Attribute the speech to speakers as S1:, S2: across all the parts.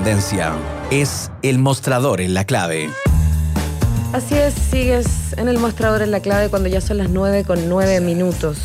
S1: tendencia. Es El Mostrador en la Clave.
S2: Así es, sigues en El Mostrador en la Clave cuando ya son las 9:09.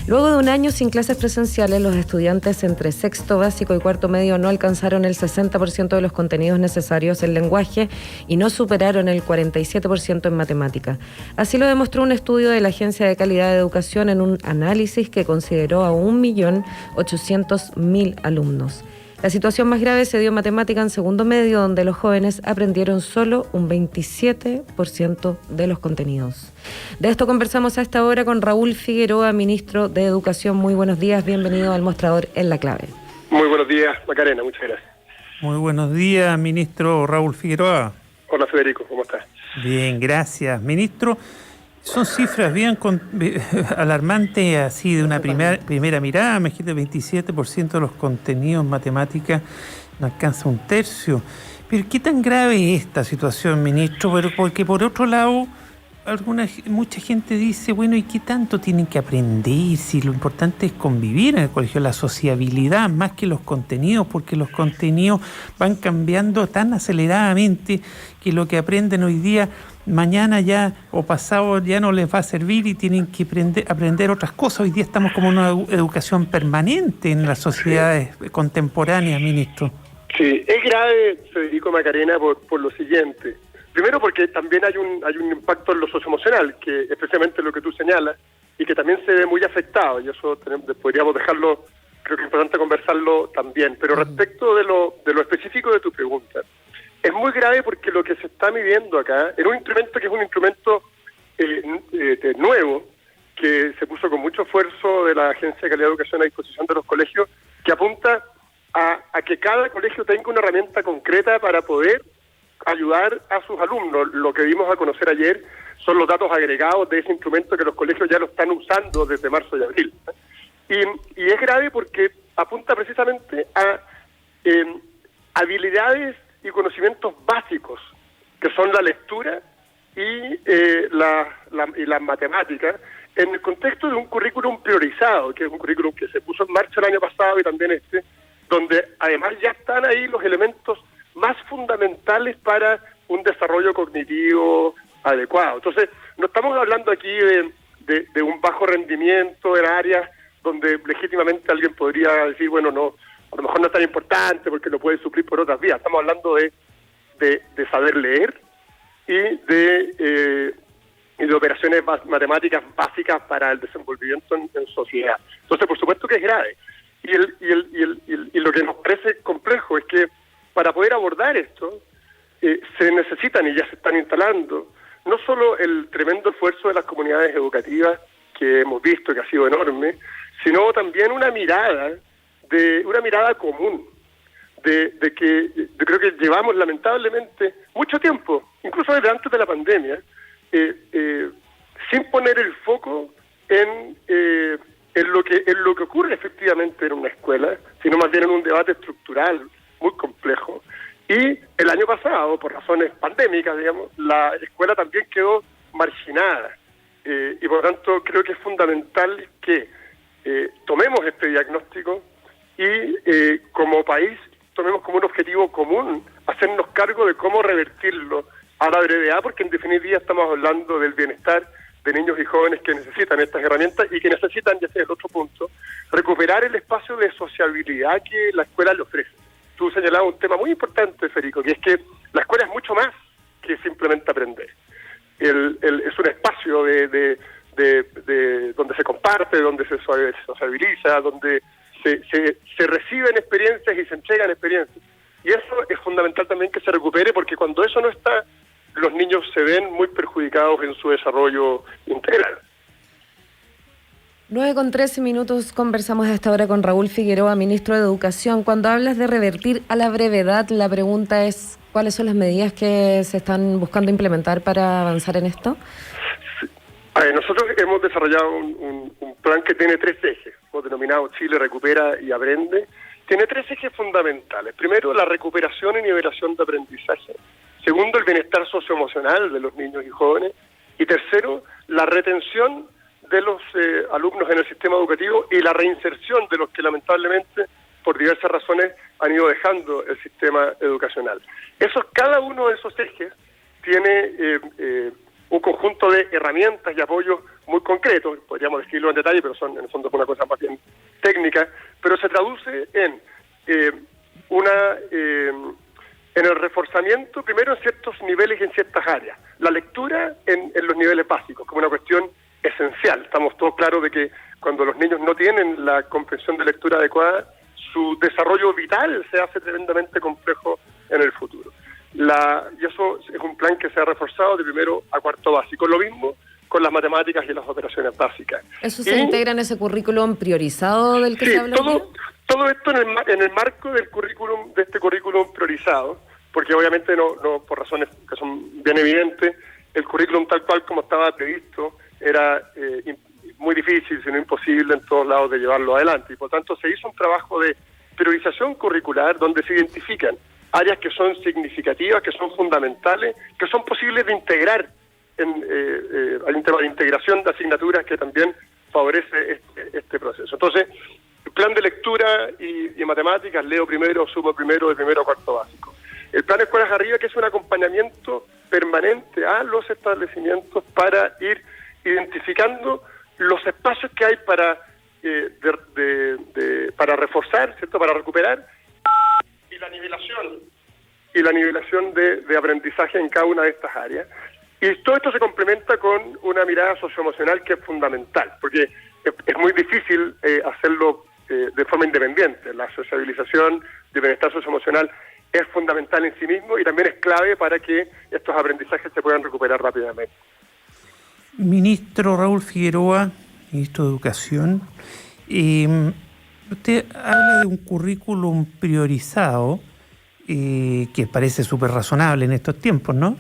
S2: Luego de un año sin clases presenciales, los estudiantes entre sexto básico y cuarto medio no alcanzaron el 60% de los contenidos necesarios en lenguaje y no superaron el 47% en matemática. Así lo demostró un estudio de la Agencia de Calidad de Educación en un análisis que consideró a 1.800.000 alumnos. La situación más grave se dio en matemática en segundo medio, donde los jóvenes aprendieron solo un 27% de los contenidos. De esto conversamos a esta hora con Raúl Figueroa, ministro de Educación. Muy buenos días, bienvenido al Mostrador en la Clave.
S3: Muy buenos días, Macarena, muchas gracias.
S4: Muy buenos días, ministro Raúl Figueroa.
S3: Hola, Federico, ¿cómo estás?
S4: Bien, gracias. Ministro, son cifras bien alarmantes, así de una primera mirada. Imagínate, el 27% de los contenidos en matemáticas no alcanza un tercio. Pero ¿qué tan grave es esta situación, ministro? Porque por otro lado, mucha gente dice, bueno, ¿y qué tanto tienen que aprender? Si lo importante es convivir en el colegio, la sociabilidad, más que los contenidos, porque los contenidos van cambiando tan aceleradamente que lo que aprenden hoy día, mañana ya o pasado ya no les va a servir y tienen que aprender otras cosas. Hoy día estamos como en una educación permanente en las sociedades contemporáneas, ministro.
S3: Sí, es grave, Federico, Macarena, por lo siguiente. Primero porque también hay un impacto en lo socioemocional, que es precisamente lo que tú señalas, y que también se ve muy afectado, y eso podríamos dejarlo, creo que es importante conversarlo también. Pero respecto de lo específico de tu pregunta, es muy grave porque lo que se está midiendo acá, en un instrumento que es un instrumento nuevo, que se puso con mucho esfuerzo de la Agencia de Calidad de Educación a disposición de los colegios, que apunta a que cada colegio tenga una herramienta concreta para poder ayudar a sus alumnos. Lo que dimos a conocer ayer son los datos agregados de ese instrumento que los colegios ya lo están usando desde marzo y abril. Y es grave porque apunta precisamente a habilidades y conocimientos básicos, que son la lectura y las matemáticas, en el contexto de un currículum priorizado, que es un currículum que se puso en marcha el año pasado y también donde además ya están ahí los elementos más fundamentales para un desarrollo cognitivo adecuado. Entonces, no estamos hablando aquí de un bajo rendimiento en áreas donde legítimamente alguien podría decir, bueno, no, a lo mejor no es tan importante porque lo puede suplir por otras vías. Estamos hablando de saber leer y de operaciones matemáticas básicas para el desenvolvimiento en sociedad. Entonces, por supuesto que es grave. Y lo que nos parece complejo es que para poder abordar esto, se necesitan, y ya se están instalando, no solo el tremendo esfuerzo de las comunidades educativas que hemos visto, que ha sido enorme, sino también una mirada común, de que yo creo que llevamos lamentablemente mucho tiempo, incluso desde antes de la pandemia, sin poner el foco en lo que ocurre efectivamente en una escuela, sino más bien en un debate estructural muy complejo. Y el año pasado, por razones pandémicas, digamos, la escuela también quedó marginada. Y por lo tanto creo que es fundamental que tomemos este diagnóstico y como país tomemos como un objetivo común hacernos cargo de cómo revertirlo a la brevedad, porque en definitiva estamos hablando del bienestar de niños y jóvenes que necesitan estas herramientas y que necesitan, ya sea el otro punto, recuperar el espacio de sociabilidad que la escuela le ofrece. Tú señalabas un tema muy importante, Federico, que es que la escuela es mucho más que simplemente aprender. Es un espacio de donde se comparte, donde se sociabiliza, donde se reciben experiencias y se entregan experiencias. Y eso es fundamental también que se recupere, porque cuando eso no está, los niños se ven muy perjudicados en su desarrollo integral.
S2: 9:13 conversamos a esta hora con Raúl Figueroa, ministro de Educación. Cuando hablas de revertir a la brevedad, la pregunta es, ¿cuáles son las medidas que se están buscando implementar para avanzar en esto?
S3: Sí. Nosotros hemos desarrollado un plan que tiene 3 ejes, hemos denominado Chile Recupera y Aprende. Tiene 3 ejes fundamentales. Primero, la recuperación y nivelación de aprendizaje. Segundo, el bienestar socioemocional de los niños y jóvenes. Y tercero, la retención de los alumnos en el sistema educativo y la reinserción de los que lamentablemente, por diversas razones, han ido dejando el sistema educacional. Cada uno de esos ejes tiene un conjunto de herramientas y apoyos muy concretos, podríamos decirlo en detalle, pero son en el fondo una cosa más bien técnica, pero se traduce en el reforzamiento, primero en ciertos niveles y en ciertas áreas. La lectura en los niveles básicos, como una cuestión esencial. Estamos todos claros de que cuando los niños no tienen la comprensión de lectura adecuada, su desarrollo vital se hace tremendamente complejo en el futuro. Y eso es un plan que se ha reforzado de primero a cuarto básico. Lo mismo con las matemáticas y las operaciones básicas.
S2: ¿Eso se integra en ese currículum priorizado del que se habla?
S3: Todo esto en el marco del currículum, de este currículum priorizado, porque obviamente no por razones que son bien evidentes, el currículum tal cual como estaba previsto era muy difícil, sino imposible en todos lados de llevarlo adelante. Y por tanto se hizo un trabajo de priorización curricular donde se identifican áreas que son significativas, que son fundamentales, que son posibles de integrar. Hay un tema de integración de asignaturas que también favorece este proceso. Entonces, el plan de lectura y matemáticas, leo primero, sumo primero, de primero a cuarto básico. El plan Escuelas Arriba, que es un acompañamiento permanente a los establecimientos para ir identificando los espacios que hay para reforzar, ¿cierto?, para recuperar, y la nivelación de aprendizaje en cada una de estas áreas. Y todo esto se complementa con una mirada socioemocional que es fundamental, porque es muy difícil hacerlo de forma independiente. La sociabilización de bienestar socioemocional es fundamental en sí mismo y también es clave para que estos aprendizajes se puedan recuperar rápidamente.
S4: Ministro Raúl Figueroa, ministro de Educación, usted habla de un currículum priorizado que parece súper razonable en estos tiempos, ¿no?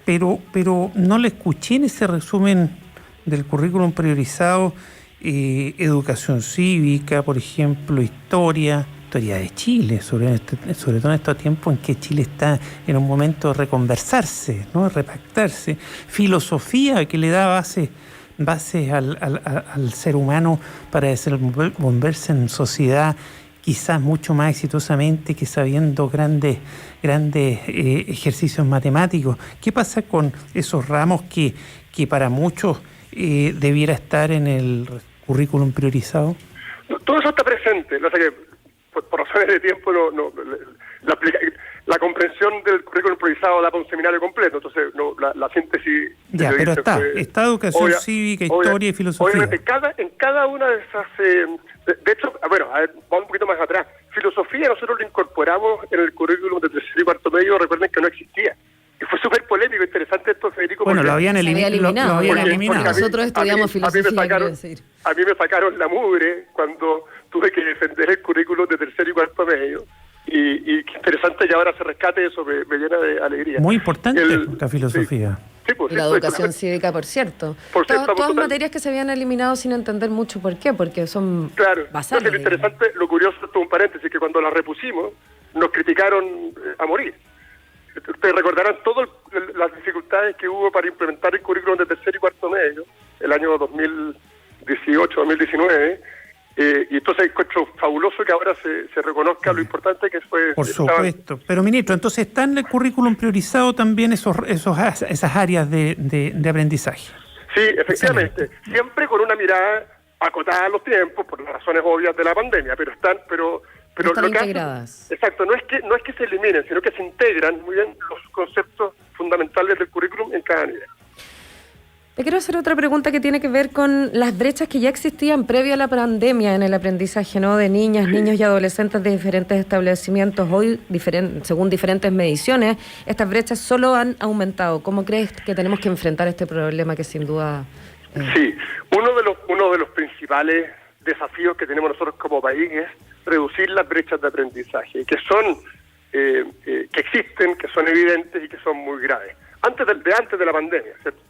S4: Pero no le escuché en ese resumen del currículum priorizado educación cívica, por ejemplo, historia de Chile, sobre todo en estos tiempos en que Chile está en un momento de reconversarse, ¿no?, repactarse, filosofía que le da bases al ser humano para desenvolverse en sociedad quizás mucho más exitosamente que sabiendo grandes ejercicios matemáticos. ¿Qué pasa con esos ramos que para muchos debiera estar en el currículum priorizado?
S3: Todo eso está presente. No sé que por razones de tiempo la comprensión del currículum priorizado da para un seminario completo, entonces la síntesis...
S4: Ya, pero está educación cívica, historia y filosofía.
S3: Obviamente, en cada una de esas... de hecho, bueno, a ver, vamos un poquito más atrás. Filosofía nosotros lo incorporamos en el currículum de tercero y cuarto medio, recuerden que no existía. Y fue súper polémico, interesante esto, Federico.
S4: Bueno, lo habían eliminado.
S2: Nosotros estudiamos filosofía.
S3: A mí me sacaron la mugre cuando tuve que defender el currículum de tercero y cuarto medio. Y qué interesante que ahora se rescate eso, me llena de alegría.
S4: Muy importante la filosofía.
S3: Sí, pues,
S2: y la educación cívica, por cierto. Todas materias que se habían eliminado sin entender mucho por qué, porque son basales.
S3: Entonces, lo interesante, lo curioso, esto es un paréntesis, que cuando las repusimos, nos criticaron a morir. Ustedes recordarán todas las dificultades que hubo para implementar el currículum de tercero y cuarto medio, el año 2018-2019, y entonces encuentro fabuloso que ahora se reconozca lo importante que fue...
S4: Por supuesto. Pero, ministro, entonces ¿está en el currículum priorizado también esas áreas de aprendizaje?
S3: Sí, efectivamente. Excelente. Siempre con una mirada acotada a los tiempos, por las razones obvias de la pandemia, pero están
S2: lo integradas.
S3: Exacto, no es que se eliminen, sino que se integran muy bien los conceptos fundamentales del currículum en cada nivel.
S2: Te quiero hacer otra pregunta que tiene que ver con las brechas que ya existían previo a la pandemia en el aprendizaje, ¿no?, de niños y adolescentes de diferentes establecimientos. Hoy, según diferentes mediciones, estas brechas solo han aumentado. ¿Cómo crees que tenemos que enfrentar este problema que sin duda...
S3: Sí, uno de los principales desafíos que tenemos nosotros como país es reducir las brechas de aprendizaje, que son que existen, que son evidentes y que son muy graves. Antes de la pandemia, ¿cierto?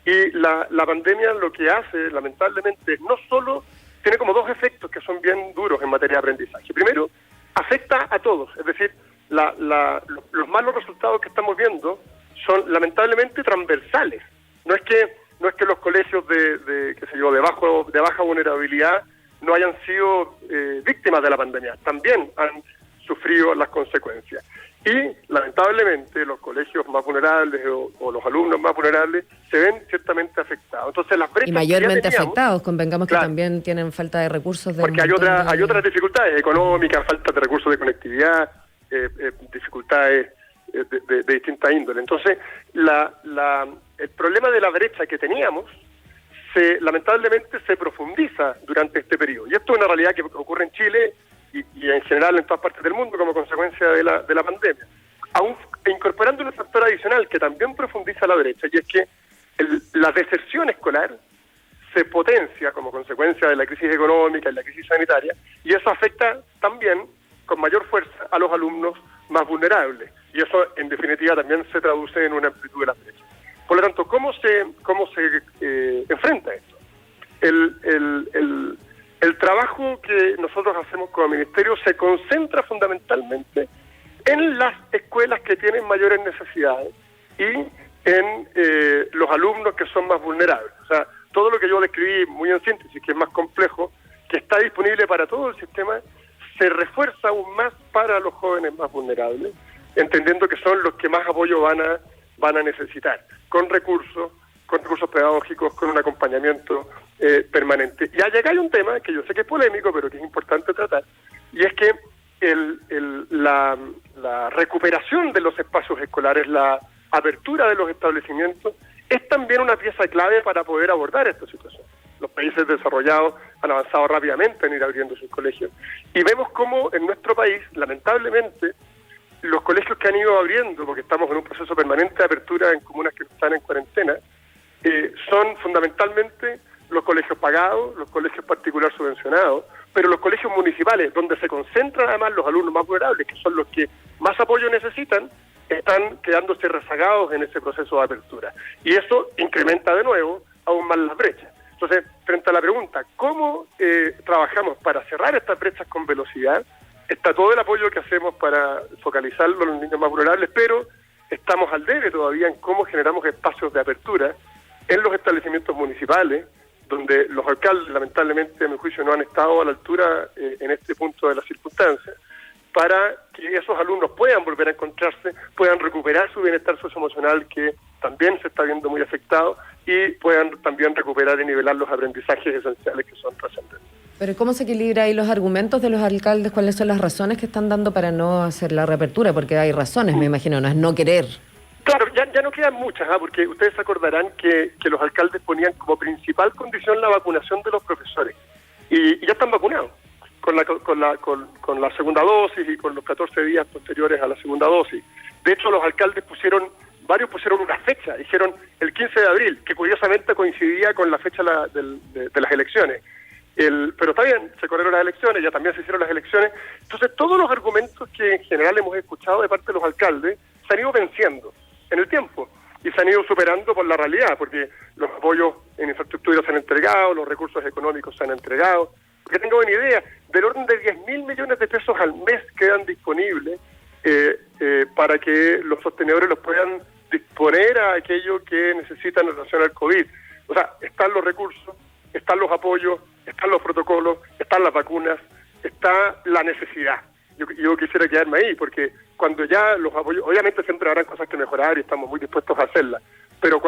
S3: Y la pandemia lo que hace, lamentablemente, no solo tiene como dos efectos que son bien duros en materia de aprendizaje. Primero, afecta a todos, es decir, los malos resultados que estamos viendo son lamentablemente transversales. No es que los colegios de baja vulnerabilidad no hayan sido víctimas de la pandemia, también han sufrido las consecuencias. Y lamentablemente los colegios más vulnerables o los alumnos más vulnerables se ven ciertamente afectados. Entonces las brechas
S2: y mayormente
S3: que teníamos,
S2: afectados, convengamos
S3: claro,
S2: que también tienen falta de recursos.
S3: Porque hay otras dificultades económicas, falta de recursos de conectividad, dificultades de distinta índole. Entonces el problema de la brecha que teníamos lamentablemente se profundiza durante este periodo. Y esto es una realidad que ocurre en Chile y en general en todas partes del mundo como consecuencia de la pandemia. Aún incorporando un factor adicional que también profundiza la brecha, y es que la deserción escolar se potencia como consecuencia de la crisis económica y la crisis sanitaria, y eso afecta también con mayor fuerza a los alumnos más vulnerables. Y eso, en definitiva, también se traduce en una amplitud de las brechas. Por lo tanto, ¿cómo se enfrenta esto? El trabajo que nosotros hacemos como ministerio se concentra fundamentalmente en las escuelas que tienen mayores necesidades y en los alumnos que son más vulnerables. O sea, todo lo que yo describí muy en síntesis, que es más complejo, que está disponible para todo el sistema, se refuerza aún más para los jóvenes más vulnerables, entendiendo que son los que más apoyo van a necesitar, con recursos pedagógicos, con un acompañamiento permanente. Y allá hay un tema que yo sé que es polémico, pero que es importante tratar, y es que la recuperación de los espacios escolares, la apertura de los establecimientos, es también una pieza clave para poder abordar esta situación. Los países desarrollados han avanzado rápidamente en ir abriendo sus colegios, y vemos cómo en nuestro país, lamentablemente, los colegios que han ido abriendo, porque estamos en un proceso permanente de apertura en comunas que están en cuarentena, son fundamentalmente los colegios pagados, los colegios particulares subvencionados, pero los colegios municipales, donde se concentran además los alumnos más vulnerables, que son los que más apoyo necesitan, están quedándose rezagados en ese proceso de apertura. Y eso incrementa de nuevo aún más las brechas. Entonces, frente a la pregunta, ¿cómo trabajamos para cerrar estas brechas con velocidad? Está todo el apoyo que hacemos para focalizarlo en los niños más vulnerables, pero estamos al debe todavía en cómo generamos espacios de apertura en los establecimientos municipales, donde los alcaldes, lamentablemente, a mi juicio, no han estado a la altura en este punto de las circunstancias, para que esos alumnos puedan volver a encontrarse, puedan recuperar su bienestar socioemocional, que también se está viendo muy afectado, y puedan también recuperar y nivelar los aprendizajes esenciales que son trascendentes.
S2: Pero ¿cómo se equilibra ahí los argumentos de los alcaldes? ¿Cuáles son las razones que están dando para no hacer la reapertura? Porque hay razones, me imagino, no es no querer.
S3: Claro, ya no quedan muchas, porque ustedes se acordarán que los alcaldes ponían como principal condición la vacunación de los profesores, y ya están vacunados con la segunda dosis y con los 14 días posteriores a la segunda dosis. De hecho, los alcaldes varios pusieron una fecha, dijeron el 15 de abril, que curiosamente coincidía con la fecha de las elecciones. Pero está bien, se corrieron las elecciones, ya también se hicieron las elecciones. Entonces, todos los argumentos que en general hemos escuchado de parte de los alcaldes se han ido venciendo en el tiempo y se han ido superando por la realidad, porque los apoyos en infraestructura se han entregado, los recursos económicos se han entregado. Porque tengo una idea, del orden de 10.000 millones de pesos al mes quedan disponibles para que los sostenedores los puedan disponer a aquello que necesitan en relación al COVID. O sea, están los recursos, están los apoyos, están los protocolos, están las vacunas, está la necesidad. Yo quisiera quedarme ahí, porque cuando ya los apoyos, obviamente siempre habrán cosas que mejorar y estamos muy dispuestos a hacerlas, pero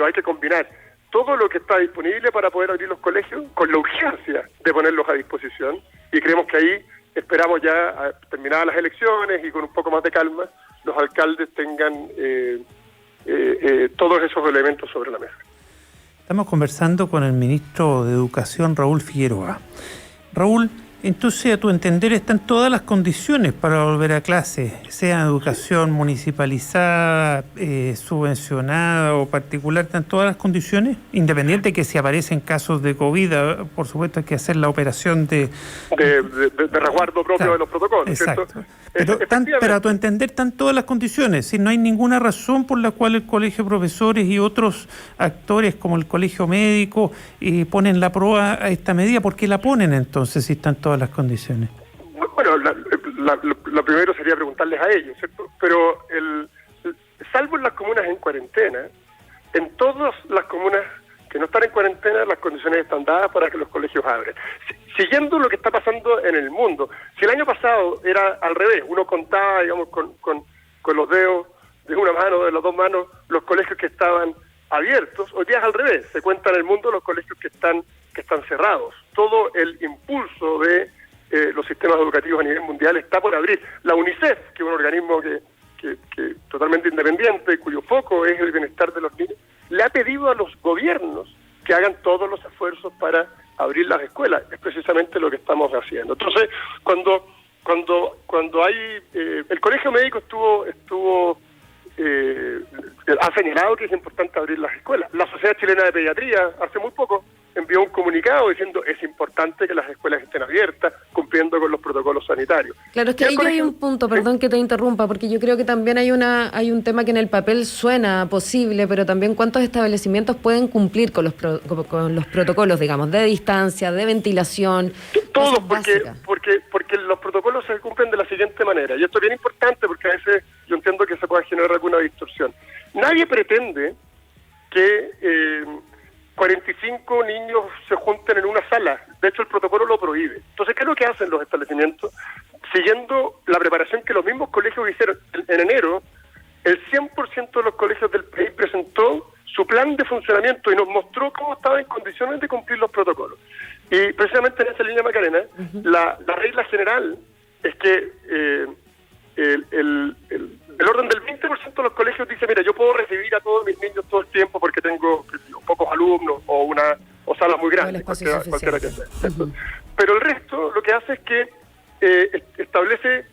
S3: hay que combinar todo lo que está disponible para poder abrir los colegios con la urgencia de ponerlos a disposición, y creemos que ahí esperamos ya, terminadas las elecciones y con un poco más de calma, los alcaldes tengan todos esos elementos sobre la mesa.
S4: Estamos conversando con el ministro de Educación, Raúl Figueroa. Raúl, entonces, a tu entender, están todas las condiciones para volver a clase, sea educación municipalizada, subvencionada o particular, ¿están todas las condiciones? Independiente que si aparecen casos de COVID, por supuesto hay que hacer la operación de
S3: resguardo propio, claro, de los protocolos.
S4: Exacto. Pero a tu entender están todas las condiciones, si no hay ninguna razón por la cual el colegio de profesores y otros actores como el colegio médico ponen la prueba a esta medida. ¿Por qué la ponen entonces si están todas las condiciones?
S3: Bueno, lo primero sería preguntarles a ellos, ¿cierto? Pero salvo en las comunas en cuarentena, en todas las comunas que no están en cuarentena, las condiciones están dadas para que los colegios abran. siguiendo lo que está pasando en el mundo. Si el año pasado era al revés, uno contaba, digamos, con los dedos de una mano, de las dos manos, los colegios que estaban abiertos, hoy día es al revés, se cuenta en el mundo los colegios que están cerrados. Todo el impulso de los sistemas educativos a nivel mundial está por abrir. La UNICEF, que es un organismo que totalmente independiente, cuyo foco es el bienestar de los niños, le ha pedido a los gobiernos que hagan todos los esfuerzos para abrir las escuelas. Es precisamente lo que estamos haciendo. Entonces, cuando hay... el colegio médico ha señalado que es importante abrir las escuelas. La Sociedad Chilena de Pediatría, hace muy poco, envió un comunicado diciendo es importante que las escuelas estén abiertas, cumpliendo con los protocolos sanitarios.
S2: Claro, es que ahí hay un punto, perdón que te interrumpa, porque yo creo que también hay un tema que en el papel suena posible, pero también cuántos establecimientos pueden cumplir con los protocolos, digamos, de distancia, de ventilación.
S3: Todos, porque los protocolos se cumplen de la siguiente manera, y esto es bien importante porque a veces yo entiendo que se pueda generar alguna distorsión. Nadie pretende que 45 niños se junten en una sala. De hecho, el protocolo lo prohíbe. Entonces, ¿qué es lo que hacen los establecimientos? Siguiendo la preparación que los mismos colegios hicieron en enero, el 100% de los colegios del país presentó su plan de funcionamiento y nos mostró cómo estaba en condiciones de cumplir los protocolos. Y precisamente en esa línea, Macarena, la regla general es que el orden del 20% de los colegios dice, mira, yo puedo recibir a todos mis niños todo el tiempo porque tengo pocos alumnos o salas muy grandes, cualquiera que sea. Pero el resto lo que hace es que establece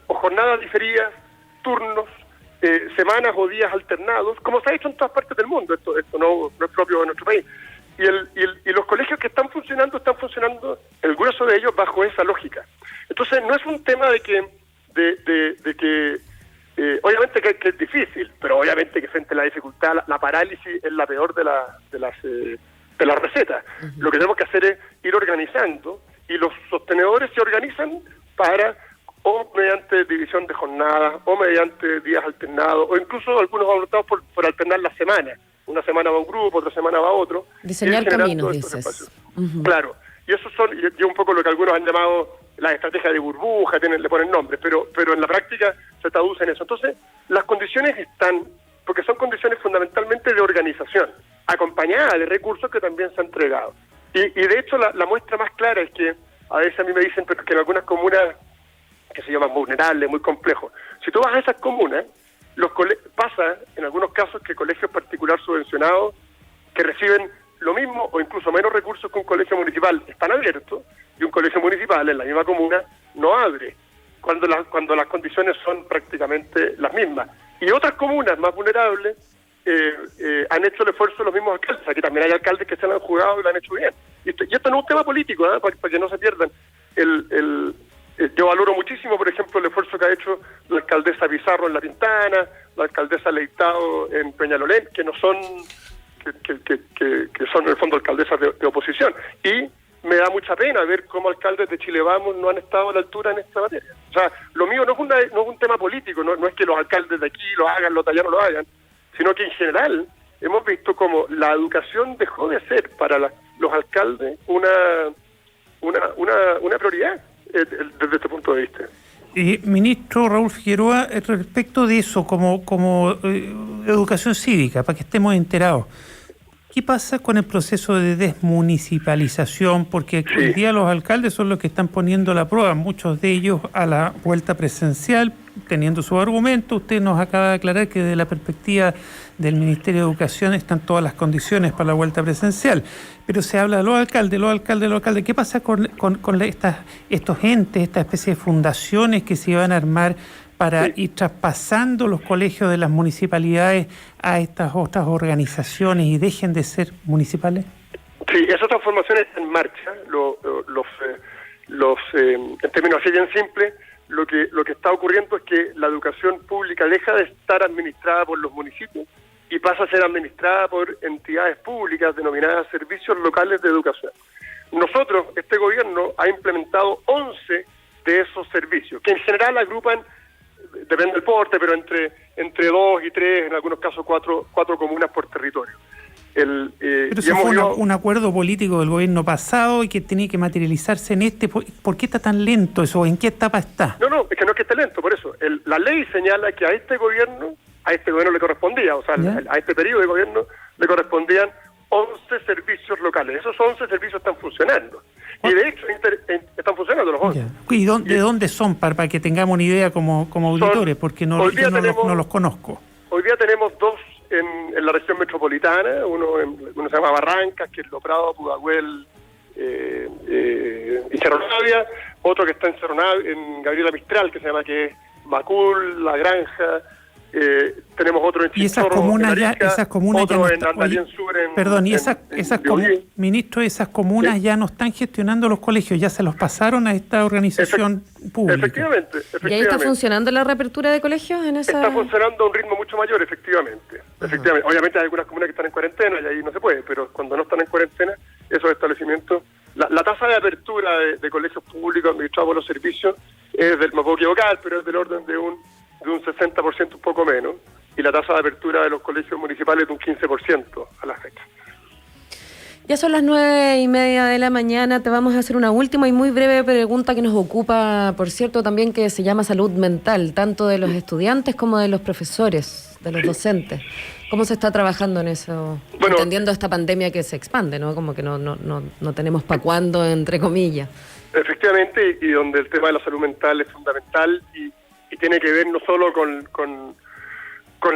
S3: jornadas diferidas, turnos, semanas o días alternados, como se ha hecho en todas partes del mundo. Esto no es propio de nuestro país. Y los colegios que están funcionando, el grueso de ellos, bajo esa lógica. Entonces, no es un tema de que obviamente que es difícil, pero obviamente que frente a la dificultad, la parálisis es la peor de las recetas. Lo que tenemos que hacer es ir organizando, y los sostenedores se organizan o mediante división de jornadas, o mediante días alternados, o incluso algunos han optado por alternar la semana. Una semana va un grupo, otra semana va otro.
S2: Diseñar caminos, dices.
S3: Claro, y eso y un poco lo que algunos han llamado las estrategias de burbuja, le ponen nombres, pero en la práctica se traduce en eso. Entonces, las condiciones están, porque son condiciones fundamentalmente de organización, acompañadas de recursos que también se han entregado. Y de hecho, la muestra más clara es que a veces a mí me dicen pero que en algunas comunas que se llaman vulnerables, muy complejos, si tú vas a esas comunas, pasa en algunos casos que colegios particulares subvencionados que reciben lo mismo o incluso menos recursos que un colegio municipal están abiertos, y un colegio municipal en la misma comuna no abre, cuando las condiciones son prácticamente las mismas. Y otras comunas más vulnerables han hecho el esfuerzo los mismos alcaldes. Aquí también hay alcaldes que se han jugado y lo han hecho bien. Y esto no es un tema político, para que no se pierdan. Yo valoro muchísimo, por ejemplo, el esfuerzo que ha hecho la alcaldesa Pizarro en La Pintana, la alcaldesa Leitao en Peñalolén, que no son que son en el fondo alcaldesas de oposición. Y me da mucha pena ver cómo alcaldes de Chile Vamos no han estado a la altura en esta materia. O sea, lo mío no es un tema político, no es que los alcaldes de aquí lo hagan, los de allá no lo hagan, sino que en general hemos visto como la educación dejó de ser para los alcaldes una prioridad desde este punto de vista.
S4: Ministro Raúl Figueroa, respecto de eso, como educación cívica, para que estemos enterados, ¿qué pasa con el proceso de desmunicipalización? Porque hoy día los alcaldes son los que están poniendo la prueba, muchos de ellos a la vuelta presencial, teniendo su argumento. Usted nos acaba de aclarar que desde la perspectiva del Ministerio de Educación están todas las condiciones para la vuelta presencial. Pero se habla de los alcaldes. ¿Qué pasa con estos entes, esta especie de fundaciones que se van a armar para ir traspasando los colegios de las municipalidades a estas otras organizaciones y dejen de ser municipales?
S3: Sí, esa transformación está en marcha. En términos así bien simples, lo que está ocurriendo es que la educación pública deja de estar administrada por los municipios y pasa a ser administrada por entidades públicas denominadas servicios locales de educación. Nosotros, este gobierno, ha implementado 11 de esos servicios, que en general agrupan, depende del porte, pero entre 2 y 3, en algunos casos 4 comunas por territorio.
S4: Pero eso fue un acuerdo político del gobierno pasado y que tenía que materializarse en este. ¿Por qué está tan lento eso? ¿En qué etapa está?
S3: No, es que no es que esté lento, por eso. La ley señala que a este gobierno le correspondía, o sea, a este periodo de gobierno le correspondían 11 servicios locales. Esos 11 servicios están funcionando. Y de hecho están funcionando los 11.
S4: ¿Y de dónde son para que tengamos una idea como auditores? Porque no los conozco.
S3: Hoy día tenemos 2 en la región metropolitana, uno se llama Barrancas, que es Loprado, Pudahuel y Cerro Navia, otro que está en Gabriela Mistral, que se llama Macul, La Granja, tenemos otro en Chinchorro, otro en Andalien Sur,
S4: ministro, esas comunas ya no están gestionando los colegios, ya se los pasaron a esta organización pública.
S3: Efectivamente.
S2: ¿Y ahí está funcionando la reapertura de colegios?
S3: Está funcionando a un ritmo mucho mayor, efectivamente. Obviamente hay algunas comunas que están en cuarentena y ahí no se puede, pero cuando no están en cuarentena, esos establecimientos, la tasa de apertura de colegios públicos administrados por los servicios es me puedo equivocar, pero es del orden de un 60%, un poco menos, y la tasa de apertura de los colegios municipales de un 15% a la fecha.
S2: Ya son las 9:30 de la mañana, te vamos a hacer una última y muy breve pregunta que nos ocupa, por cierto, también, que se llama salud mental, tanto de los estudiantes como de los profesores, de los docentes. ¿Cómo se está trabajando en eso? Entendiendo esta pandemia que se expande, ¿no? Como que no tenemos para cuándo, entre comillas.
S3: Efectivamente, y donde el tema de la salud mental es fundamental y tiene que ver no solo con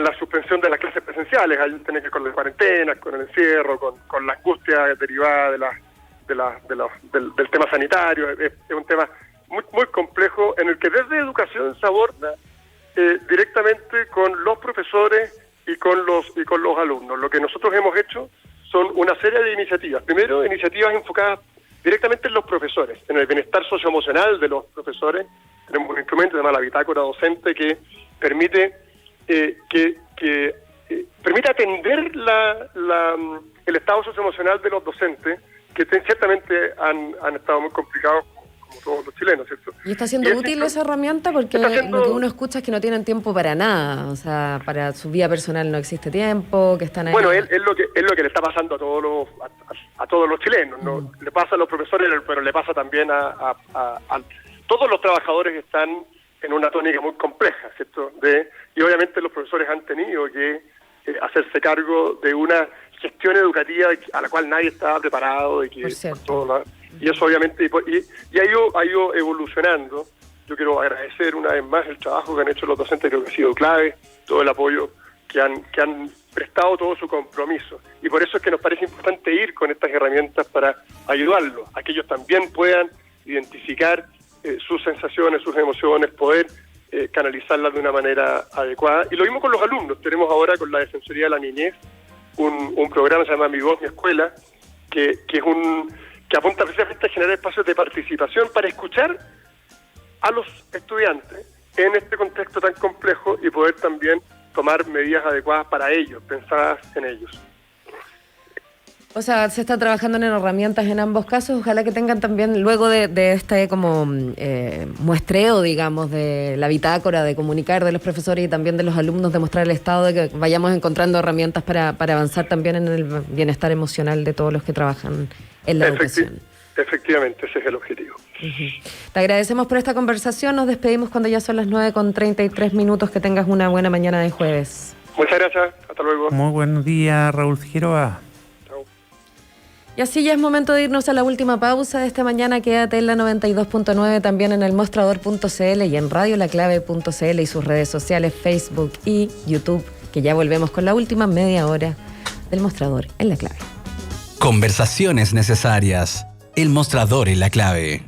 S3: la suspensión de las clases presenciales, ahí tiene que ver con las cuarentenas, con el encierro, con la angustia derivada del tema sanitario. Es un tema muy, muy complejo en el que desde educación se aborda directamente con los profesores y con los alumnos. Lo que nosotros hemos hecho son una serie de iniciativas. Primero, iniciativas enfocadas directamente en los profesores, en el bienestar socioemocional de los profesores. Tenemos un instrumento llamado la bitácora docente que permite permite atender el estado socioemocional de los docentes, que ciertamente han estado muy complicados, como todos los chilenos, ¿cierto?
S2: ¿Y está siendo útil esa herramienta? Porque lo que uno escucha es que no tienen tiempo para nada, o sea, para su vida personal no existe tiempo, que están ahí.
S3: Bueno, es lo que le está pasando a todos los chilenos, ¿no? Le pasa a los profesores, pero le pasa también a todos los trabajadores que están en una tónica muy compleja, ¿cierto? Y obviamente los profesores han tenido que hacerse cargo de una gestión educativa a la cual nadie estaba preparado, y eso obviamente y ha ido evolucionando. Yo quiero agradecer una vez más el trabajo que han hecho los docentes, creo que ha sido clave, todo el apoyo que han prestado, todo su compromiso, y por eso es que nos parece importante ir con estas herramientas para ayudarlos a que ellos también puedan identificar sus sensaciones, sus emociones, poder canalizarlas de una manera adecuada. Y lo mismo con los alumnos. Tenemos ahora con la Defensoría de la Niñez un programa que se llama Mi Voz, Mi Escuela, que apunta precisamente a generar espacios de participación para escuchar a los estudiantes en este contexto tan complejo y poder también tomar medidas adecuadas para ellos, pensadas en ellos.
S2: O sea, se está trabajando en herramientas en ambos casos. Ojalá que tengan también, luego de este como muestreo, digamos, de la bitácora, de comunicar de los profesores y también de los alumnos, de mostrar el estado, de que vayamos encontrando herramientas para avanzar también en el bienestar emocional de todos los que trabajan en la educación.
S3: Efectivamente, ese es el objetivo.
S2: Te agradecemos por esta conversación. Nos despedimos cuando ya son las 9:33. Que tengas una buena mañana de jueves.
S3: Muchas gracias. Hasta luego.
S4: Muy buenos días, Raúl Figueroa.
S2: Y así ya es momento de irnos a la última pausa de esta mañana. Quédate en la 92.9, también en el mostrador.cl y en radiolaclave.cl y sus redes sociales, Facebook y YouTube, que ya volvemos con la última media hora del Mostrador en la Clave.
S1: Conversaciones necesarias. El Mostrador en la Clave.